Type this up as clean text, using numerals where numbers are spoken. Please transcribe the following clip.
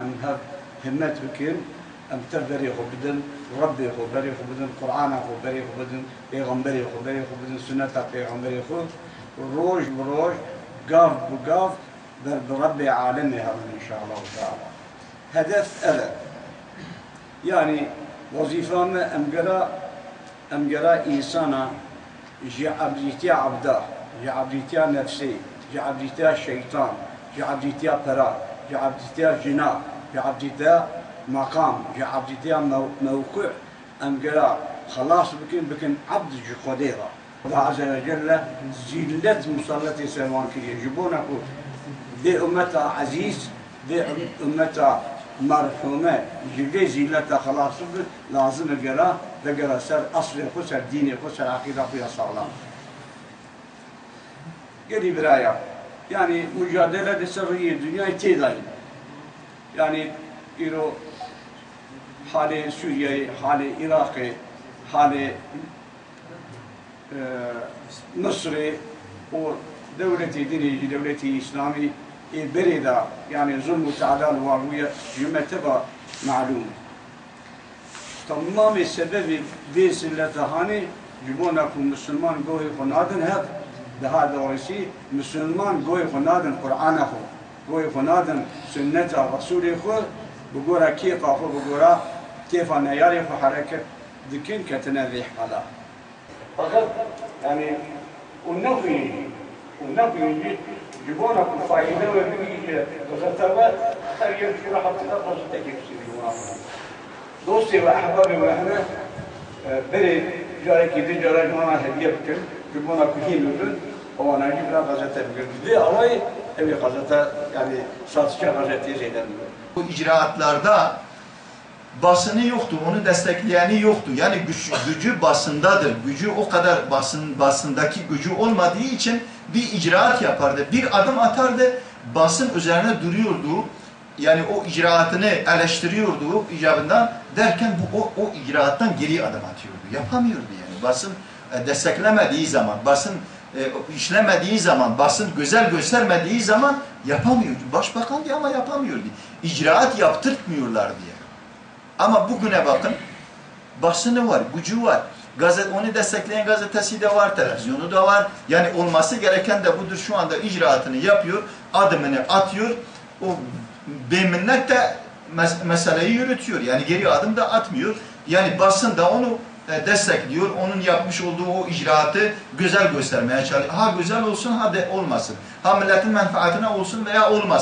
هذا همت بكين ام تبري خبدن ربي خبري خبدن قرآن خبري خبدن پیغمبری خبري خبدن سنة پیغمبری خود روج بروج قاف بقاف برب عالمي هذا ان شاء الله تعالى هدف ألا يعني وظيفة أمجرا إنسانا جعبديتيا عبدا جعبديتيا نفسي جعبديتيا شيطان جعبديتيا برا جعبديتيا جنا جعبديتيا مقام جعبديتيا موقع أمجرا خلاص بكن عبد جقديرة الله عز وجل زلت مسلطي سلمان كي يجبونك دي أمتا عزيز دي أمتا مرحومة جلدي زيلتها خلاص لازم اقرا تقرا سر اصل خسر ديني خسر عقيده فيها صالح. قريب برايا يعني مجادله سريه الدنيا تيداين يعني يرو حال سوريا حال عراقي حال مصري ودولة دينية دولة إسلامي بريدة يعني ظلم وتعدال واروية يمتبع معلوم تمام السبب بيس اللي تهاني جبونا كم مسلمان قوي خنادن هذا بهذا ورسي مسلمان قوي خنادن قرآن أخو قوي خنادن سنة رسول أخو بقولها كيف أخو بقولها كيف أنا يعرف حركة ذكين كتنازح على فقط يعني والنفي جبونا كل فايدة وبيجي غزتها خير في راحة الأرض تكفي دوستي وأحبابي وإحنا بري جاري كده جاري جوانا هدية بكم جبونا كهين لون وأنا أجيب لها غزتها بكم دي أوي أبي غزتها yani satışa gazeteye şeyden. Bu icraatlarda basını yoktu, onu destekleyeni yoktu. Yani gücü basındadır. Gücü o kadar basındaki gücü olmadığı için bir icraat yapardı. Bir adım atardı, basın üzerine duruyordu. Yani o icraatını eleştiriyordu icabından derken o icraattan geri adım atıyordu. Yapamıyordu yani. Basın desteklemediği zaman, basın işlemediği zaman, basın güzel göstermediği zaman yapamıyordu. Başbakan diye ama yapamıyordu. İcraat yaptırtmıyorlar diye. Ama bugüne bakın, basını var, gücü var. Onu destekleyen gazetesi de var, televizyonu da var. Yani olması gereken de budur. Şu anda icraatını yapıyor, adımını atıyor. O beminnet de meseleyi yürütüyor. Yani geri adım da atmıyor. Yani basın da onu destekliyor. Onun yapmış olduğu o icraatı güzel göstermeye çalışıyor. Ha güzel olsun, ha de olmasın. Ha milletin menfaatine olsun veya olmasın.